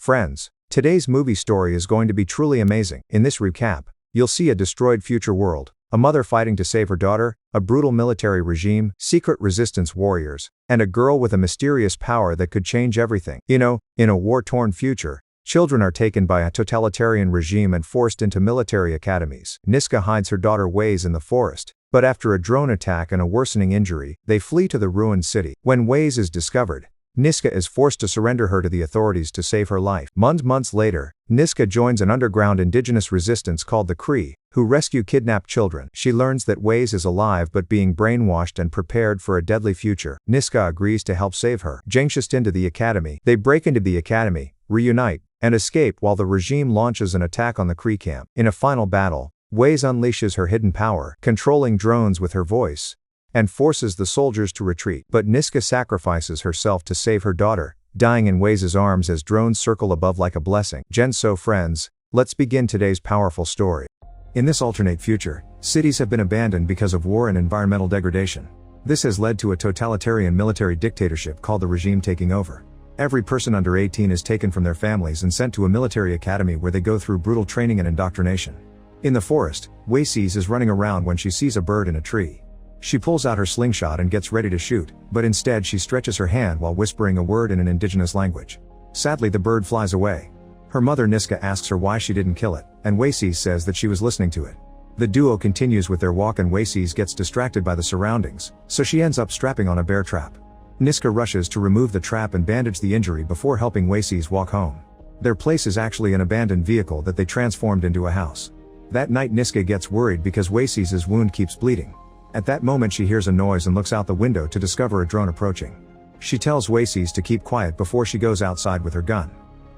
Friends, today's movie story is going to be truly amazing. In this recap, you'll see a destroyed future world, a mother fighting to save her daughter, a brutal military regime, secret resistance warriors, and a girl with a mysterious power that could change everything. In a war-torn future, children are taken by a totalitarian regime and forced into military academies. Niska hides her daughter Waze in the forest, but after a drone attack and a worsening injury, they flee to the ruined city. When Waze is discovered, Niska is forced to surrender her to the authorities to save her life. Months later, Niska joins an underground indigenous resistance called the Cree, who rescue kidnapped children. She learns that Waze is alive but being brainwashed and prepared for a deadly future. Niska agrees to help save her. Anxious into the academy, they break into the academy, reunite, and escape while the regime launches an attack on the Cree camp. In a final battle, Waze unleashes her hidden power, controlling drones with her voice, and forces the soldiers to retreat. But Niska sacrifices herself to save her daughter, dying in Waze's arms as drones circle above like a blessing. So friends, let's begin today's powerful story. In this alternate future, cities have been abandoned because of war and environmental degradation. This has led to a totalitarian military dictatorship called the regime taking over. Every person under 18 is taken from their families and sent to a military academy where they go through brutal training and indoctrination. In the forest, Waze is running around when she sees a bird in a tree. She pulls out her slingshot and gets ready to shoot, but instead she stretches her hand while whispering a word in an indigenous language. Sadly, the bird flies away. Her mother Niska asks her why she didn't kill it, and Waze says that she was listening to it. The duo continues with their walk and Waze gets distracted by the surroundings, so she ends up strapping on a bear trap. Niska rushes to remove the trap and bandage the injury before helping Waze walk home. Their place is actually an abandoned vehicle that they transformed into a house. That night Niska gets worried because Waze's wound keeps bleeding. At that moment she hears a noise and looks out the window to discover a drone approaching. She tells Waze to keep quiet before she goes outside with her gun.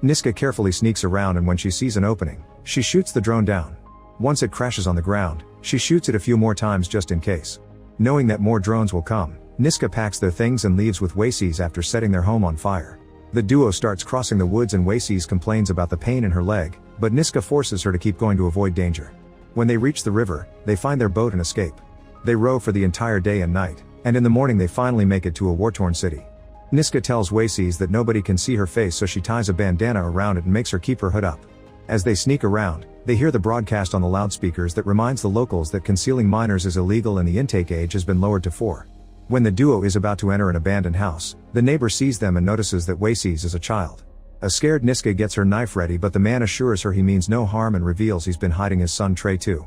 Niska carefully sneaks around and when she sees an opening, she shoots the drone down. Once it crashes on the ground, she shoots it a few more times just in case. Knowing that more drones will come, Niska packs their things and leaves with Waze after setting their home on fire. The duo starts crossing the woods and Waze complains about the pain in her leg, but Niska forces her to keep going to avoid danger. When they reach the river, they find their boat and escape. They row for the entire day and night, and in the morning they finally make it to a war-torn city. Niska tells Waze that nobody can see her face, so she ties a bandana around it and makes her keep her hood up. As they sneak around, they hear the broadcast on the loudspeakers that reminds the locals that concealing minors is illegal and the intake age has been lowered to 4. When the duo is about to enter an abandoned house, the neighbor sees them and notices that Waze is a child. A scared Niska gets her knife ready, but the man assures her he means no harm and reveals he's been hiding his son Trey too.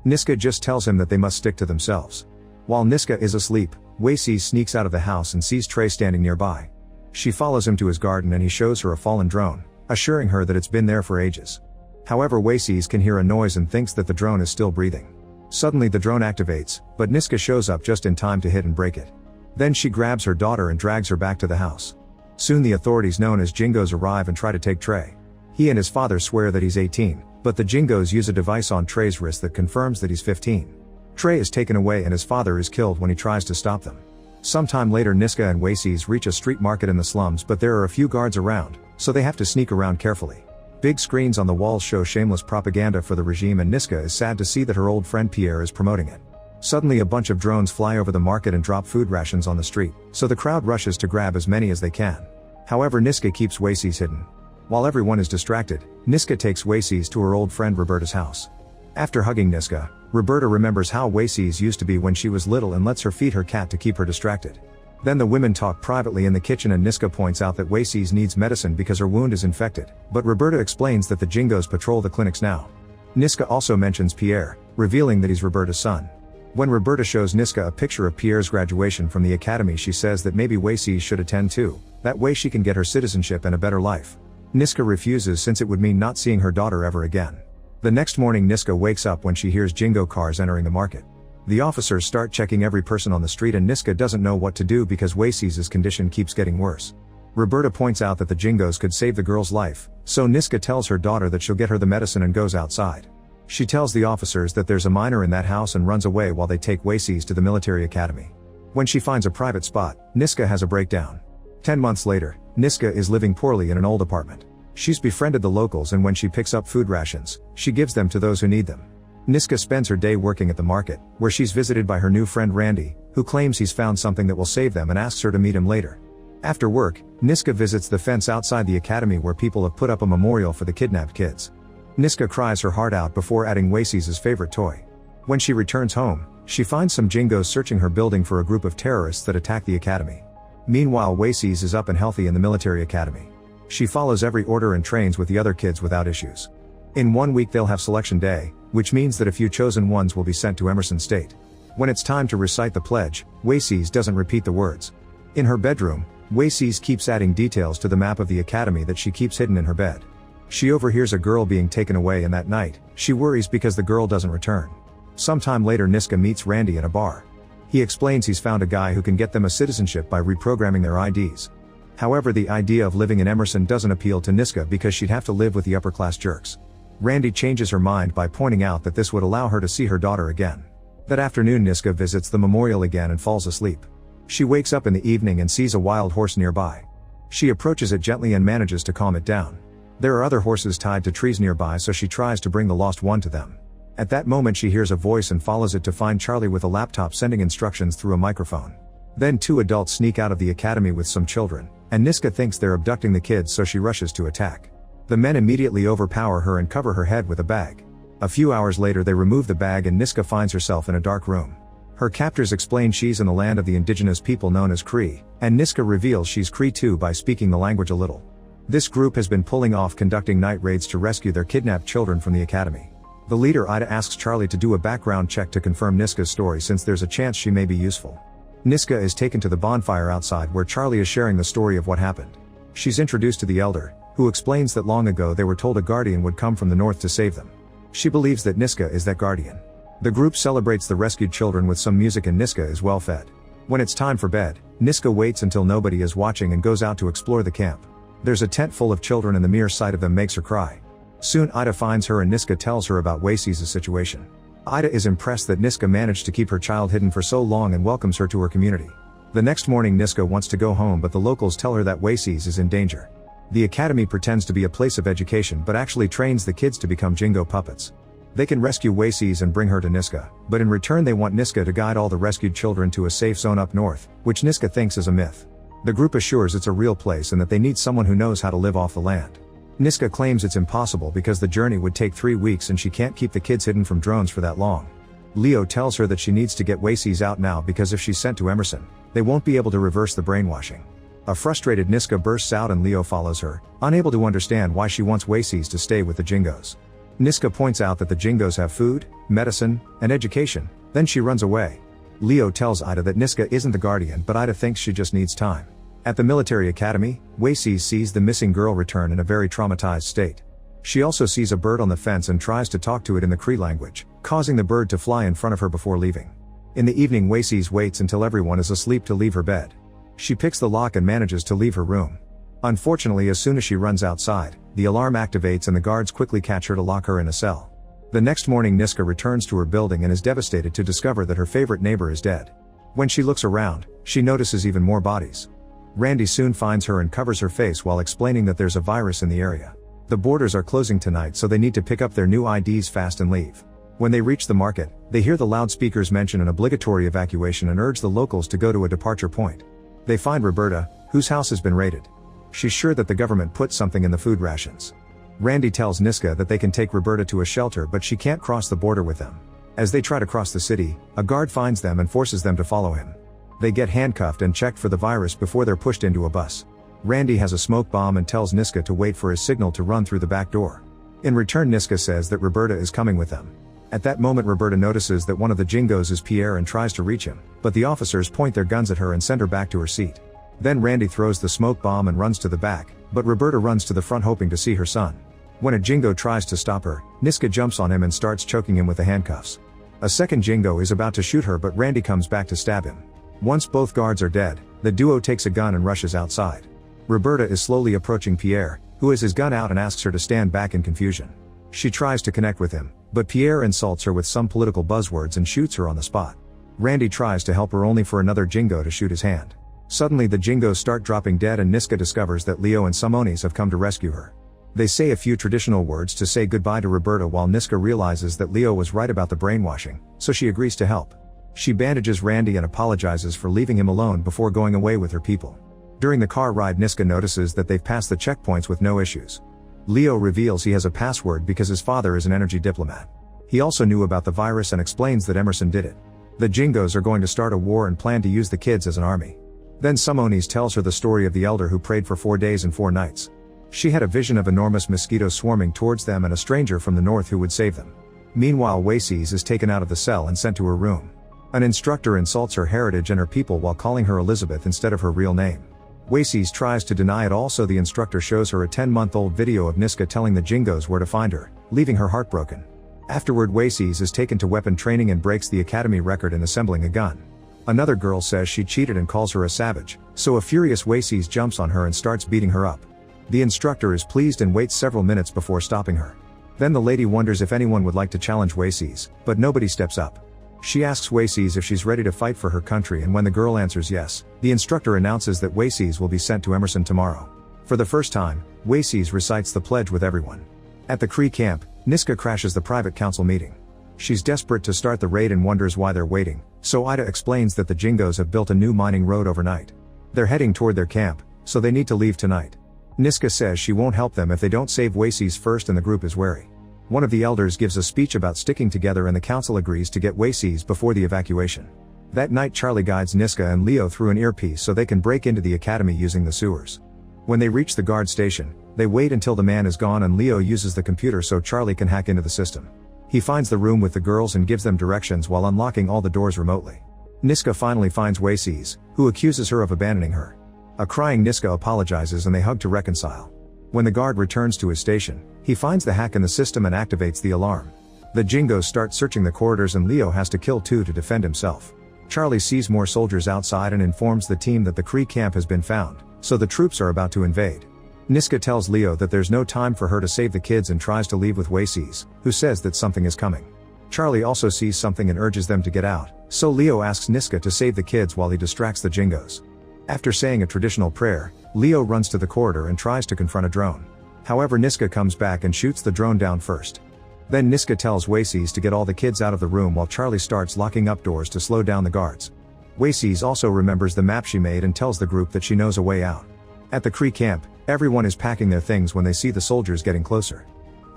Niska just tells him that they must stick to themselves. While Niska is asleep, Waze sneaks out of the house and sees Trey standing nearby. She follows him to his garden and he shows her a fallen drone, assuring her that it's been there for ages. However, Waze can hear a noise and thinks that the drone is still breathing. Suddenly the drone activates, but Niska shows up just in time to hit and break it. Then she grabs her daughter and drags her back to the house. Soon the authorities known as Jingos arrive and try to take Trey. He and his father swear that he's 18. But the Jingos use a device on Trey's wrist that confirms that he's 15. Trey is taken away and his father is killed when he tries to stop them. Sometime later Niska and Waze reach a street market in the slums, but there are a few guards around, so they have to sneak around carefully. Big screens on the walls show shameless propaganda for the regime and Niska is sad to see that her old friend Pierre is promoting it. Suddenly a bunch of drones fly over the market and drop food rations on the street, so the crowd rushes to grab as many as they can. However, Niska keeps Waze hidden. While everyone is distracted, Niska takes Waze to her old friend Roberta's house. After hugging Niska, Roberta remembers how Waze used to be when she was little and lets her feed her cat to keep her distracted. Then the women talk privately in the kitchen and Niska points out that Waze needs medicine because her wound is infected, but Roberta explains that the Jingos patrol the clinics now. Niska also mentions Pierre, revealing that he's Roberta's son. When Roberta shows Niska a picture of Pierre's graduation from the academy, she says that maybe Waze should attend too, that way she can get her citizenship and a better life. Niska refuses since it would mean not seeing her daughter ever again. The next morning Niska wakes up when she hears Jingo cars entering the market. The officers start checking every person on the street and Niska doesn't know what to do because Waze's condition keeps getting worse. Roberta points out that the Jingos could save the girl's life, so Niska tells her daughter that she'll get her the medicine and goes outside. She tells the officers that there's a minor in that house and runs away while they take Waze to the military academy. When she finds a private spot, Niska has a breakdown. 10 months later, Niska is living poorly in an old apartment. She's befriended the locals and when she picks up food rations, she gives them to those who need them. Niska spends her day working at the market, where she's visited by her new friend Randy, who claims he's found something that will save them and asks her to meet him later. After work, Niska visits the fence outside the academy where people have put up a memorial for the kidnapped kids. Niska cries her heart out before adding Wacy's favorite toy. When she returns home, she finds some Jingos searching her building for a group of terrorists that attack the academy. Meanwhile, Wacy's is up and healthy in the military academy. She follows every order and trains with the other kids without issues. In 1 week they'll have selection day, which means that a few chosen ones will be sent to Emerson State. When it's time to recite the pledge, Wacy's doesn't repeat the words. In her bedroom, Wacy's keeps adding details to the map of the academy that she keeps hidden in her bed. She overhears a girl being taken away, and that night, she worries because the girl doesn't return. Sometime later, Niska meets Randy in a bar. He explains he's found a guy who can get them a citizenship by reprogramming their IDs. However, the idea of living in Emerson doesn't appeal to Niska because she'd have to live with the upper-class jerks. Randy changes her mind by pointing out that this would allow her to see her daughter again. That afternoon, Niska visits the memorial again and falls asleep. She wakes up in the evening and sees a wild horse nearby. She approaches it gently and manages to calm it down. There are other horses tied to trees nearby, so she tries to bring the lost one to them. At that moment, she hears a voice and follows it to find Charlie with a laptop sending instructions through a microphone. Then 2 adults sneak out of the academy with some children, and Niska thinks they're abducting the kids, so she rushes to attack. The men immediately overpower her and cover her head with a bag. A few hours later, they remove the bag and Niska finds herself in a dark room. Her captors explain she's in the land of the indigenous people known as Cree, and Niska reveals she's Cree too by speaking the language a little. This group has been pulling off conducting night raids to rescue their kidnapped children from the academy. The leader Ida asks Charlie to do a background check to confirm Niska's story since there's a chance she may be useful. Niska is taken to the bonfire outside where Charlie is sharing the story of what happened. She's introduced to the elder, who explains that long ago they were told a guardian would come from the north to save them. She believes that Niska is that guardian. The group celebrates the rescued children with some music and Niska is well fed. When it's time for bed, Niska waits until nobody is watching and goes out to explore the camp. There's a tent full of children and the mere sight of them makes her cry. Soon Ida finds her and Niska tells her about Wacy's situation. Ida is impressed that Niska managed to keep her child hidden for so long and welcomes her to her community. The next morning, Niska wants to go home, but the locals tell her that Wacy's is in danger. The academy pretends to be a place of education but actually trains the kids to become Jingo puppets. They can rescue Wacy's and bring her to Niska, but in return they want Niska to guide all the rescued children to a safe zone up north, which Niska thinks is a myth. The group assures it's a real place and that they need someone who knows how to live off the land. Niska claims it's impossible because the journey would take 3 weeks and she can't keep the kids hidden from drones for that long. Leo tells her that she needs to get Wacy's out now because if she's sent to Emerson, they won't be able to reverse the brainwashing. A frustrated Niska bursts out and Leo follows her, unable to understand why she wants Wacy's to stay with the Jingos. Niska points out that the Jingos have food, medicine, and education, then she runs away. Leo tells Ida that Niska isn't the guardian, but Ida thinks she just needs time. At the military academy, Wacy's sees the missing girl return in a very traumatized state. She also sees a bird on the fence and tries to talk to it in the Cree language, causing the bird to fly in front of her before leaving. In the evening, Wacy's waits until everyone is asleep to leave her bed. She picks the lock and manages to leave her room. Unfortunately, as soon as she runs outside, the alarm activates and the guards quickly catch her to lock her in a cell. The next morning, Niska returns to her building and is devastated to discover that her favorite neighbor is dead. When she looks around, she notices even more bodies. Randy soon finds her and covers her face while explaining that there's a virus in the area. The borders are closing tonight, so they need to pick up their new IDs fast and leave. When they reach the market, they hear the loudspeakers mention an obligatory evacuation and urge the locals to go to a departure point. They find Roberta, whose house has been raided. She's sure that the government put something in the food rations. Randy tells Niska that they can take Roberta to a shelter, but she can't cross the border with them. As they try to cross the city, a guard finds them and forces them to follow him. They get handcuffed and checked for the virus before they're pushed into a bus. Randy has a smoke bomb and tells Niska to wait for his signal to run through the back door. In return, Niska says that Roberta is coming with them. At that moment, Roberta notices that one of the Jingos is Pierre and tries to reach him, but the officers point their guns at her and send her back to her seat. Then Randy throws the smoke bomb and runs to the back, but Roberta runs to the front hoping to see her son. When a Jingo tries to stop her, Niska jumps on him and starts choking him with the handcuffs. A second Jingo is about to shoot her, but Randy comes back to stab him. Once both guards are dead, the duo takes a gun and rushes outside. Roberta is slowly approaching Pierre, who has his gun out and asks her to stand back in confusion. She tries to connect with him, but Pierre insults her with some political buzzwords and shoots her on the spot. Randy tries to help her only for another Jingo to shoot his hand. Suddenly the Jingos start dropping dead and Niska discovers that Leo and some Onis have come to rescue her. They say a few traditional words to say goodbye to Roberta while Niska realizes that Leo was right about the brainwashing, so she agrees to help. She bandages Randy and apologizes for leaving him alone before going away with her people. During the car ride, Niska notices that they've passed the checkpoints with no issues. Leo reveals he has a password because his father is an energy diplomat. He also knew about the virus and explains that Emerson did it. The Jingos are going to start a war and plan to use the kids as an army. Then Simonis tells her the story of the elder who prayed for 4 days and 4 nights. She had a vision of enormous mosquitoes swarming towards them and a stranger from the north who would save them. Meanwhile, Waces is taken out of the cell and sent to her room. An instructor insults her heritage and her people while calling her Elizabeth instead of her real name. Waces tries to deny it all, so the instructor shows her a 10-month-old video of Niska telling the Jingos where to find her, leaving her heartbroken. Afterward, Waces is taken to weapon training and breaks the academy record in assembling a gun. Another girl says she cheated and calls her a savage, so a furious Waces jumps on her and starts beating her up. The instructor is pleased and waits several minutes before stopping her. Then the lady wonders if anyone would like to challenge Waces, but nobody steps up. She asks Waces if she's ready to fight for her country, and when the girl answers yes, the instructor announces that Waces will be sent to Emerson tomorrow. For the first time, Waces recites the pledge with everyone. At the Cree camp, Niska crashes the private council meeting. She's desperate to start the raid and wonders why they're waiting, so Ida explains that the Jingos have built a new mining road overnight. They're heading toward their camp, so they need to leave tonight. Niska says she won't help them if they don't save Waces first, and the group is wary. One of the elders gives a speech about sticking together and the council agrees to get Waces before the evacuation. That night, Charlie guides Niska and Leo through an earpiece so they can break into the academy using the sewers. When they reach the guard station, they wait until the man is gone and Leo uses the computer so Charlie can hack into the system. He finds the room with the girls and gives them directions while unlocking all the doors remotely. Niska finally finds Waces, who accuses her of abandoning her. A crying Niska apologizes and they hug to reconcile. When the guard returns to his station, he finds the hack in the system and activates the alarm. The Jingos start searching the corridors and Leo has to kill 2 to defend himself. Charlie sees more soldiers outside and informs the team that the Cree camp has been found, so the troops are about to invade. Niska tells Leo that there's no time for her to save the kids and tries to leave with Waces, who says that something is coming. Charlie also sees something and urges them to get out, so Leo asks Niska to save the kids while he distracts the Jingos. After saying a traditional prayer, Leo runs to the corridor and tries to confront a drone. However, Niska comes back and shoots the drone down first. Then Niska tells Waces to get all the kids out of the room while Charlie starts locking up doors to slow down the guards. Waces also remembers the map she made and tells the group that she knows a way out. At the Cree camp, everyone is packing their things when they see the soldiers getting closer.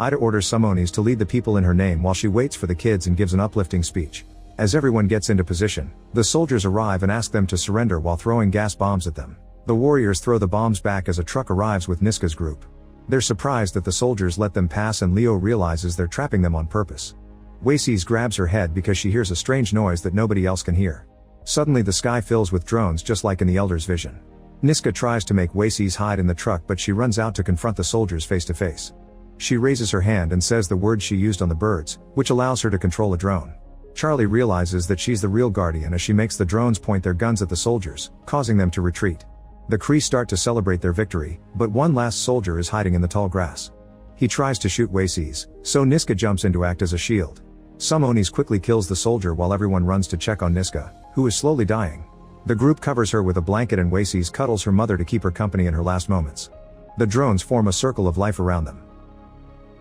Ida orders Simonis to lead the people in her name while she waits for the kids and gives an uplifting speech. As everyone gets into position, the soldiers arrive and ask them to surrender while throwing gas bombs at them. The warriors throw the bombs back as a truck arrives with Niska's group. They're surprised that the soldiers let them pass and Leo realizes they're trapping them on purpose. Waces grabs her head because she hears a strange noise that nobody else can hear. Suddenly the sky fills with drones just like in the Elder's vision. Niska tries to make Waces hide in the truck, but she runs out to confront the soldiers face to face. She raises her hand and says the words she used on the birds, which allows her to control a drone. Charlie realizes that she's the real guardian as she makes the drones point their guns at the soldiers, causing them to retreat. The Kree start to celebrate their victory, but one last soldier is hiding in the tall grass. He tries to shoot Waces, so Niska jumps in to act as a shield. Simonis quickly kills the soldier while everyone runs to check on Niska, who is slowly dying. The group covers her with a blanket and Waces cuddles her mother to keep her company in her last moments. The drones form a circle of life around them.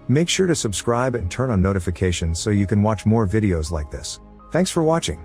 Make sure to subscribe and turn on notifications so you can watch more videos like this. Thanks for watching.